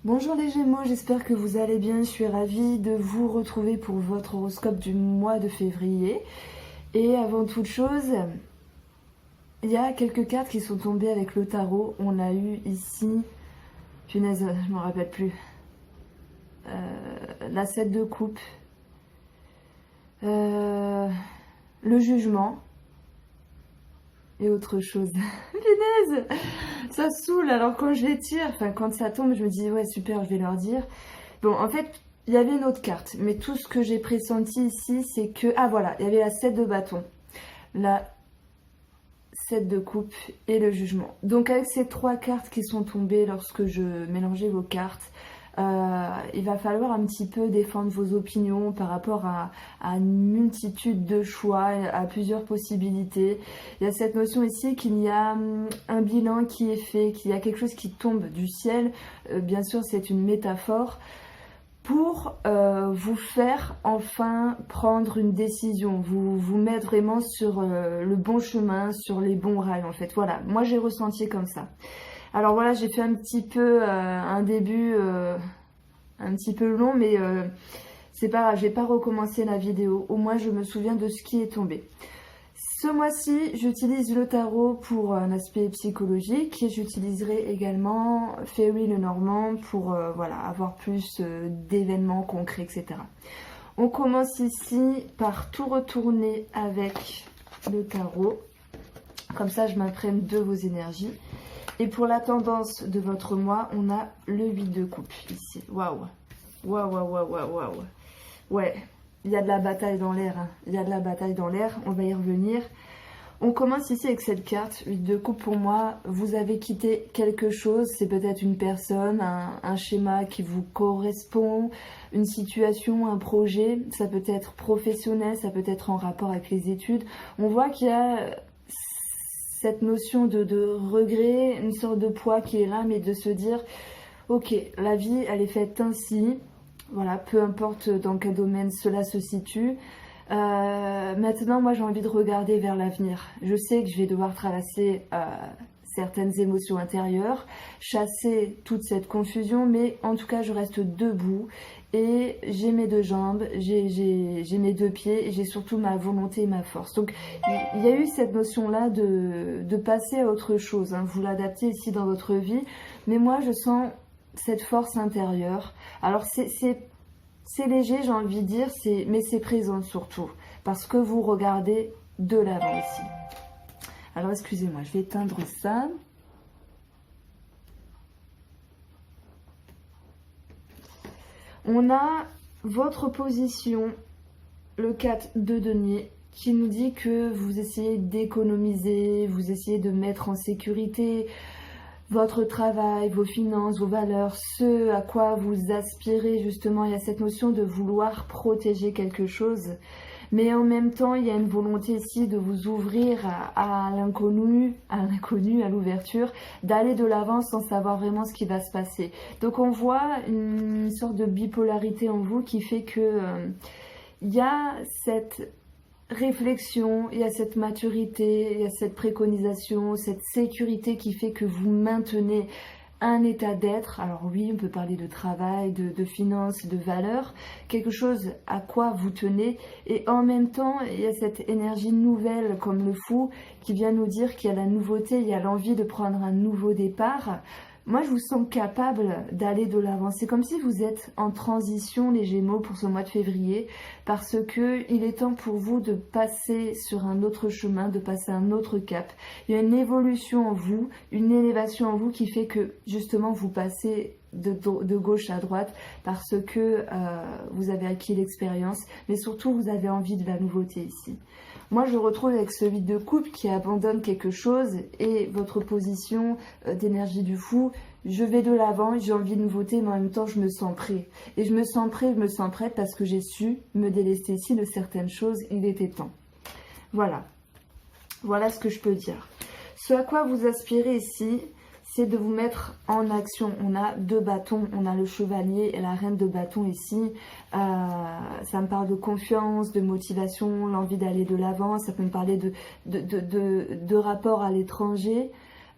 Bonjour les Gémeaux, j'espère que vous allez bien. Je suis ravie de vous retrouver pour votre horoscope du mois de février. Et avant toute chose, il y a quelques cartes qui sont tombées avec le tarot. On a eu ici, punaise, je me rappelle plus, la 7 de coupe, le jugement et autre chose. Punaise, ça saoule. Alors quand je les tire, enfin quand ça tombe, je me dis ouais super, je vais leur dire. Bon, en fait, il y avait une autre carte, mais tout ce que j'ai pressenti ici, c'est que... Ah voilà, il y avait la 7 de bâton, la 7 de coupe et le jugement. Donc avec ces trois cartes qui sont tombées lorsque je mélangeais vos cartes, il va falloir un petit peu défendre vos opinions par rapport à une multitude de choix, à plusieurs possibilités. Il y a cette notion ici qu'il y a un bilan qui est fait, qu'il y a quelque chose qui tombe du ciel. Bien sûr, c'est une métaphore pour vous faire enfin prendre une décision, vous mettre vraiment sur le bon chemin, sur les bons rails en fait. Voilà, moi j'ai ressenti comme ça. Alors voilà, j'ai fait un petit peu un début un petit peu long, mais c'est pas grave, je vais pas recommencer la vidéo. Au moins je me souviens de ce qui est tombé. Ce mois-ci, j'utilise le tarot pour un aspect psychologique et j'utiliserai également Fairy le Normand pour voilà, avoir plus d'événements concrets, etc. On commence ici par tout retourner avec le tarot. Comme ça, je m'imprègne de vos énergies. Et pour la tendance de votre mois, on a le 8 de coupe ici. Waouh, waouh, waouh, waouh, waouh, waouh. Ouais. Il y a de la bataille dans l'air, hein. Il y a de la bataille dans l'air, on va y revenir. On commence ici avec cette carte, 8 de coupe pour moi. Vous avez quitté quelque chose, c'est peut-être une personne, un schéma qui vous correspond, une situation, un projet. Ça peut être professionnel, ça peut être en rapport avec les études. On voit qu'il y a cette notion de regret, une sorte de poids qui est là, mais de se dire, ok, la vie, elle est faite ainsi. Voilà, peu importe dans quel domaine cela se situe. Maintenant, moi, j'ai envie de regarder vers l'avenir. Je sais que je vais devoir traverser certaines émotions intérieures, chasser toute cette confusion, mais en tout cas, je reste debout et j'ai mes deux jambes, j'ai mes deux pieds et j'ai surtout ma volonté et ma force. Donc, il y a eu cette notion-là de passer à autre chose, hein. Vous l'adaptez ici dans votre vie, mais moi, je sens cette force intérieure. Alors c'est léger, j'ai envie de dire, mais c'est présent surtout, parce que vous regardez de l'avant ici. Alors excusez-moi, je vais éteindre ça. On a votre position, le 4 de denier, qui nous dit que vous essayez d'économiser, vous essayez de mettre en sécurité votre travail, vos finances, vos valeurs, ce à quoi vous aspirez justement. Il y a cette notion de vouloir protéger quelque chose, mais en même temps, il y a une volonté ici de vous ouvrir à l'inconnu, à l'ouverture, d'aller de l'avant sans savoir vraiment ce qui va se passer. Donc on voit une sorte de bipolarité en vous qui fait que il y a cette réflexion, il y a cette maturité, il y a cette préconisation, cette sécurité qui fait que vous maintenez un état d'être. Alors oui, on peut parler de travail, de finances, de valeurs, quelque chose à quoi vous tenez, et en même temps, il y a cette énergie nouvelle comme le fou qui vient nous dire qu'il y a la nouveauté, il y a l'envie de prendre un nouveau départ. Moi, je vous sens capable d'aller de l'avant. C'est comme si vous êtes en transition, les Gémeaux, pour ce mois de février, parce que il est temps pour vous de passer sur un autre chemin, de passer un autre cap. Il y a une évolution en vous, une élévation en vous qui fait que, justement, vous passez de gauche à droite parce que vous avez acquis l'expérience, mais surtout, vous avez envie de la nouveauté ici. Moi, je retrouve avec ce 8 de coupe qui abandonne quelque chose et votre position d'énergie du fou. Je vais de l'avant, j'ai envie de nouveauté, mais en même temps, je me sens prêt. Et je me sens prêt, je me sens prête parce que j'ai su me délester ici de certaines choses. Il était temps. Voilà. Voilà ce que je peux dire. Ce à quoi vous aspirez ici, c'est de vous mettre en action. On a deux bâtons, on a le chevalier et la reine de bâton ici. Ça me parle de confiance, de motivation, l'envie d'aller de l'avant. Ça peut me parler de rapport à l'étranger,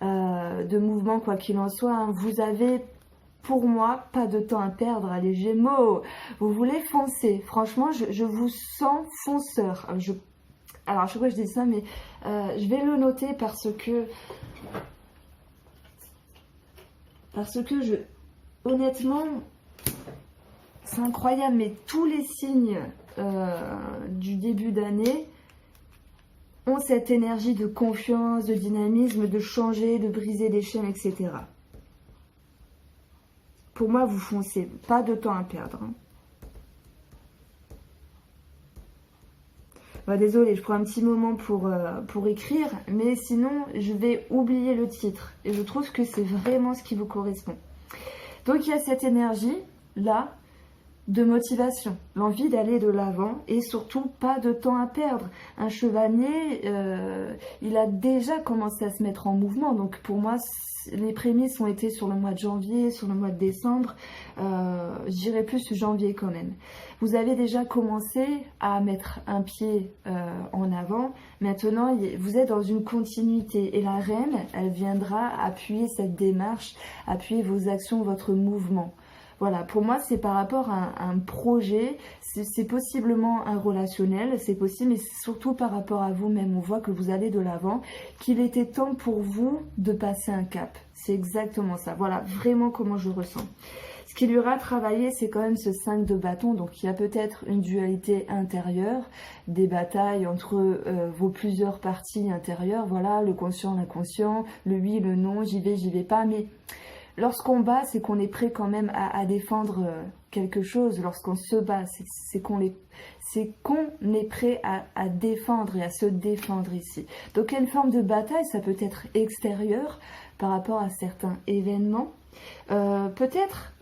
de mouvement, quoi qu'il en soit, hein. Vous avez pour moi, pas de temps à perdre, les Gémeaux. Vous voulez foncer. Franchement, je vous sens fonceur. Alors, à chaque fois que je dis ça, mais je vais le noter parce que honnêtement, c'est incroyable, mais tous les signes du début d'année ont cette énergie de confiance, de dynamisme, de changer, de briser des chaînes, etc. Pour moi, vous foncez, pas de temps à perdre. Bah, désolée, je prends un petit moment pour écrire, mais sinon, je vais oublier le titre. Et je trouve que c'est vraiment ce qui vous correspond. Donc, il y a cette énergie-là de motivation, l'envie d'aller de l'avant et surtout pas de temps à perdre. Un chevalier, il a déjà commencé à se mettre en mouvement. Donc, pour moi, les prémices ont été sur le mois de janvier, sur le mois de décembre. Je dirais plus janvier quand même. Vous avez déjà commencé à mettre un pied en avant. Maintenant, vous êtes dans une continuité. Et la reine, elle viendra appuyer cette démarche, appuyer vos actions, votre mouvement. Voilà, pour moi, c'est par rapport à un projet, c'est possiblement un relationnel, c'est possible, mais c'est surtout par rapport à vous-même. On voit que vous allez de l'avant, qu'il était temps pour vous de passer un cap. C'est exactement ça. Voilà, vraiment comment je ressens. Ce qui lui aura travaillé, c'est quand même ce 5 de bâton. Donc, il y a peut-être une dualité intérieure, des batailles entre vos plusieurs parties intérieures. Voilà, le conscient, l'inconscient, le oui, le non, j'y vais pas, mais... Lorsqu'on bat, c'est qu'on est prêt quand même à défendre quelque chose. Lorsqu'on se bat, c'est qu'on est prêt à défendre et à se défendre ici. Donc, il y a une forme de bataille, ça peut être extérieur par rapport à certains événements. Peut-être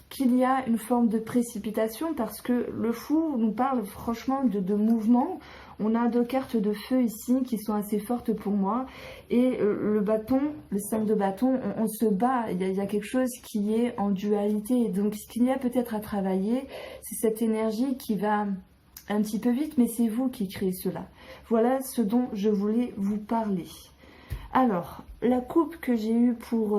qu'il y a une forme de précipitation parce que le fou nous parle franchement de mouvement. On a 2 cartes de feu ici qui sont assez fortes pour moi. Et le bâton, le 5 de bâton, on se bat. Il y a quelque chose qui est en dualité. Donc, ce qu'il y a peut-être à travailler, c'est cette énergie qui va un petit peu vite, mais c'est vous qui créez cela. Voilà ce dont je voulais vous parler. Alors, la coupe que j'ai eue pour...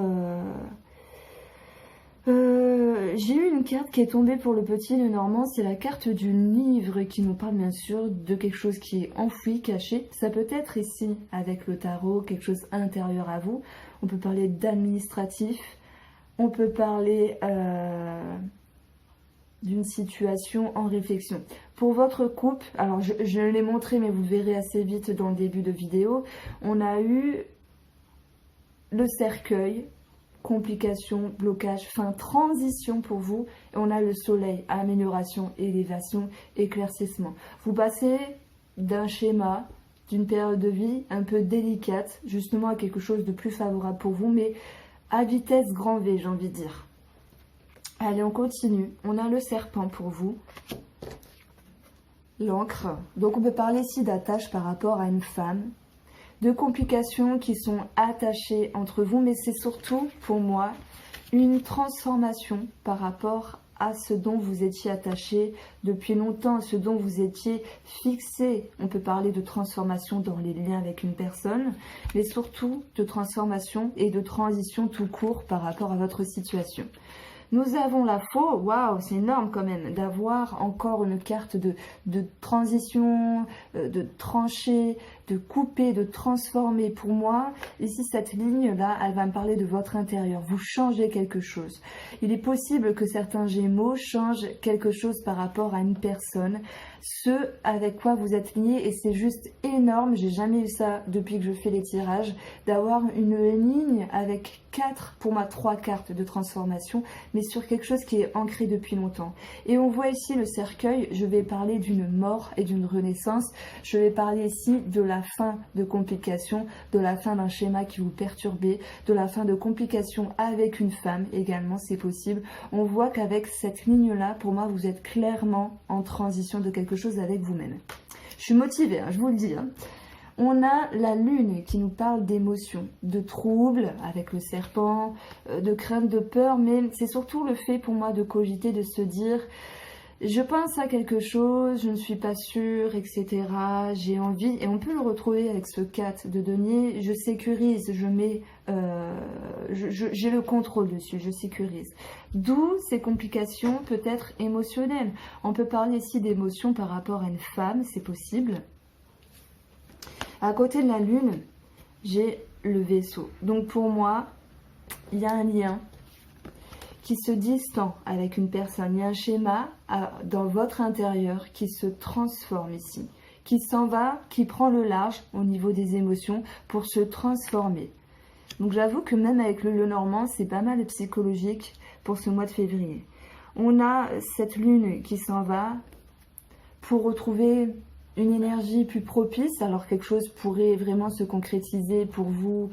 j'ai eu une carte qui est tombée pour le petit Lenormand, c'est la carte du livre qui nous parle bien sûr de quelque chose qui est enfoui, caché. Ça peut être ici avec le tarot, quelque chose intérieur à vous. On peut parler d'administratif, on peut parler d'une situation en réflexion. Pour votre couple, alors je l'ai montré mais vous verrez assez vite dans le début de vidéo, on a eu le cercueil, complications, blocages, fin, transition pour vous. Et on a le soleil, amélioration, élévation, éclaircissement. Vous passez d'un schéma, d'une période de vie un peu délicate, justement à quelque chose de plus favorable pour vous, mais à vitesse grand V, j'ai envie de dire. Allez, on continue. On a le serpent pour vous. L'encre. Donc on peut parler ici d'attache par rapport à une femme, de complications qui sont attachées entre vous, mais c'est surtout, pour moi, une transformation par rapport à ce dont vous étiez attaché depuis longtemps, à ce dont vous étiez fixé. On peut parler de transformation dans les liens avec une personne, mais surtout de transformation et de transition tout court par rapport à votre situation. Nous avons la faux, waouh, c'est énorme quand même, d'avoir encore une carte de transition, de trancher, de couper, de transformer. Pour moi, ici, cette ligne-là, elle va me parler de votre intérieur. Vous changez quelque chose. Il est possible que certains Gémeaux changent quelque chose par rapport à une personne, ce avec quoi vous êtes liés, et c'est juste énorme. J'ai jamais eu ça depuis que je fais les tirages, d'avoir une ligne avec 4, pour moi 3 cartes de transformation, mais sur quelque chose qui est ancré depuis longtemps. Et on voit ici le cercueil, je vais parler d'une mort et d'une renaissance. Je vais parler ici de la fin de complications, de la fin d'un schéma qui vous perturbait, de la fin de complications avec une femme également, c'est possible. On voit qu'avec cette ligne-là, pour moi, vous êtes clairement en transition de quelque chose avec vous-même. Je suis motivée, hein, je vous le dis. Hein. On a la lune qui nous parle d'émotions, de troubles avec le serpent, de crainte, de peur, mais c'est surtout le fait pour moi de cogiter, de se dire Je pense à quelque chose, je ne suis pas sûre, etc. J'ai envie, et on peut le retrouver avec ce 4 de denier. Je sécurise, je mets, j'ai le contrôle dessus, je sécurise. D'où ces complications peut-être émotionnelles. On peut parler ici d'émotions par rapport à une femme, c'est possible. À côté de la lune, j'ai le vaisseau. Donc pour moi, il y a un lien qui se distend avec une personne. Il y a un schéma dans votre intérieur qui se transforme ici, qui s'en va, qui prend le large au niveau des émotions pour se transformer. Donc j'avoue que même avec le Lenormand, c'est pas mal psychologique pour ce mois de février. On a cette lune qui s'en va pour retrouver une énergie plus propice. Alors quelque chose pourrait vraiment se concrétiser pour vous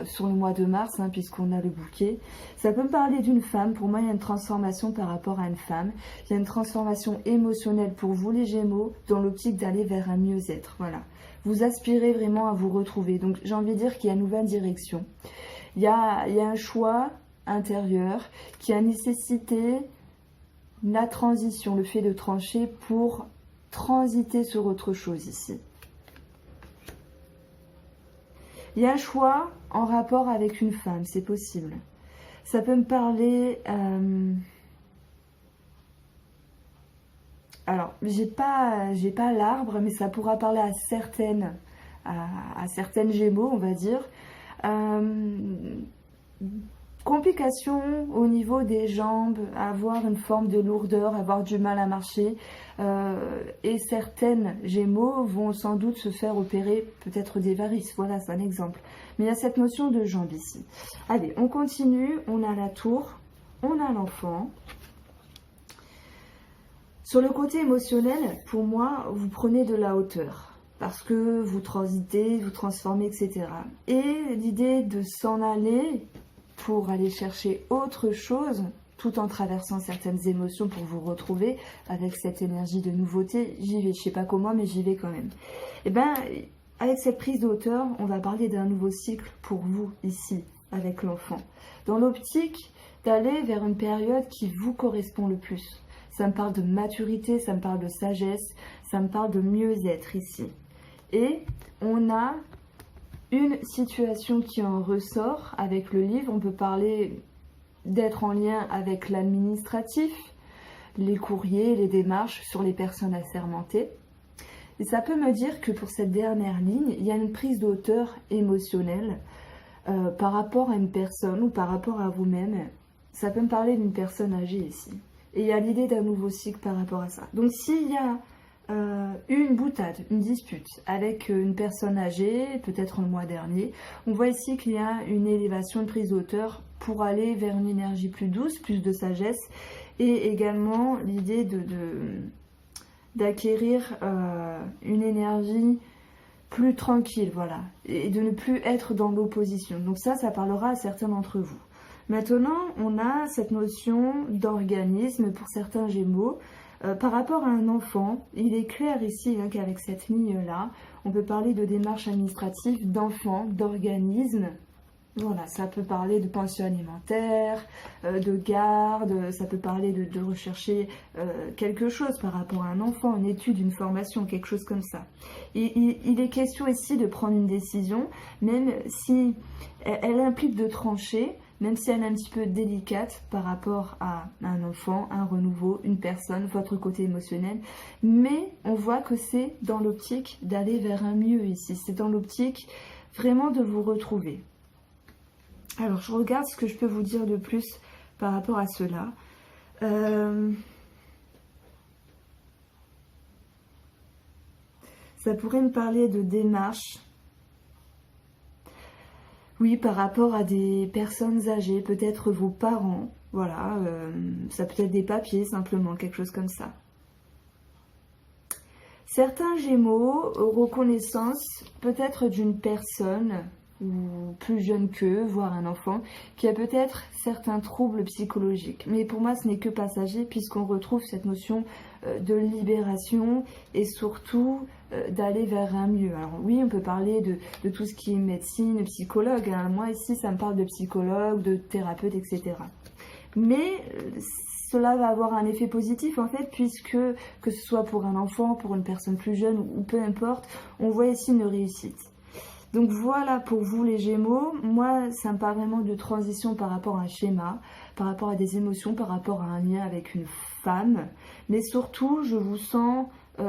sur le mois de mars, hein, puisqu'on a le bouquet. Ça peut me parler d'une femme. Pour moi, il y a une transformation par rapport à une femme. Il y a une transformation émotionnelle pour vous, les Gémeaux, dans l'optique d'aller vers un mieux-être. Voilà. Vous aspirez vraiment à vous retrouver. Donc j'ai envie de dire qu'il y a une nouvelle direction. Il y a un choix intérieur qui a nécessité la transition, le fait de trancher pour transiter sur autre chose ici. Il y a un choix en rapport avec une femme, c'est possible. Ça peut me parler... Alors, j'ai pas l'arbre, mais ça pourra parler à certaines Gémeaux, on va dire. Complications au niveau des jambes, avoir une forme de lourdeur, avoir du mal à marcher. Et certaines Gémeaux vont sans doute se faire opérer peut-être des varices. Voilà, c'est un exemple. Mais il y a cette notion de jambes ici. Allez, on continue. On a la tour, on a l'enfant. Sur le côté émotionnel, pour moi, vous prenez de la hauteur. Parce que vous transitez, vous transformez, etc. Et l'idée de s'en aller pour aller chercher autre chose, tout en traversant certaines émotions pour vous retrouver avec cette énergie de nouveauté, j'y vais. Je sais pas comment, mais j'y vais quand même. Et bien, avec cette prise de hauteur, on va parler d'un nouveau cycle pour vous ici, avec l'enfant. Dans l'optique d'aller vers une période qui vous correspond le plus. Ça me parle de maturité, ça me parle de sagesse, ça me parle de mieux-être ici. Et on a une situation qui en ressort avec le livre. On peut parler d'être en lien avec l'administratif, les courriers, les démarches sur les personnes assermentées. Et ça peut me dire que pour cette dernière ligne, il y a une prise de hauteur émotionnelle par rapport à une personne ou par rapport à vous-même. Ça peut me parler d'une personne âgée ici. Et il y a l'idée d'un nouveau cycle par rapport à ça. Donc s'il y a une boutade, une dispute avec une personne âgée, peut-être le mois dernier, on voit ici qu'il y a une élévation, une prise de hauteur pour aller vers une énergie plus douce, plus de sagesse, et également l'idée d'acquérir une énergie plus tranquille, voilà, et de ne plus être dans l'opposition. Donc ça parlera à certains d'entre vous. Maintenant, on a cette notion d'organisme pour certains Gémeaux. Par rapport à un enfant, il est clair ici hein, qu'avec cette ligne-là, on peut parler de démarches administratives, d'enfants, d'organismes. Voilà, ça peut parler de pension alimentaire, de garde, ça peut parler de rechercher quelque chose par rapport à un enfant, une étude, une formation, quelque chose comme ça. Et il est question ici de prendre une décision, même si elle implique de trancher, même si elle est un petit peu délicate par rapport à un enfant, un renouveau, une personne, votre côté émotionnel. Mais on voit que c'est dans l'optique d'aller vers un mieux ici. C'est dans l'optique vraiment de vous retrouver. Alors, je regarde ce que je peux vous dire de plus par rapport à cela. Ça pourrait me parler de démarches. Oui, par rapport à des personnes âgées, peut-être vos parents, voilà, ça peut être des papiers simplement, quelque chose comme ça. Certains Gémeaux, reconnaissance peut-être d'une personne, ou plus jeune qu'eux, voire un enfant, qui a peut-être certains troubles psychologiques. Mais pour moi, ce n'est que passager, puisqu'on retrouve cette notion de libération et surtout d'aller vers un mieux. Alors oui, on peut parler de tout ce qui est médecine, psychologue. Hein. Moi ici, ça me parle de psychologue, de thérapeute, etc. Mais cela va avoir un effet positif en fait, puisque que ce soit pour un enfant, pour une personne plus jeune ou peu importe, on voit ici une réussite. Donc voilà pour vous les Gémeaux. Moi, ça me parle vraiment de transition par rapport à un schéma, par rapport à des émotions, par rapport à un lien avec une femme. Mais surtout, je vous sens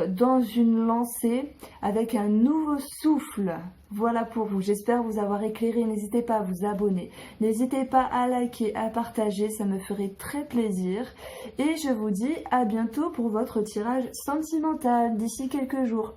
dans une lancée avec un nouveau souffle. Voilà pour vous. J'espère vous avoir éclairé. N'hésitez pas à vous abonner. N'hésitez pas à liker, à partager. Ça me ferait très plaisir. Et je vous dis à bientôt pour votre tirage sentimental d'ici quelques jours.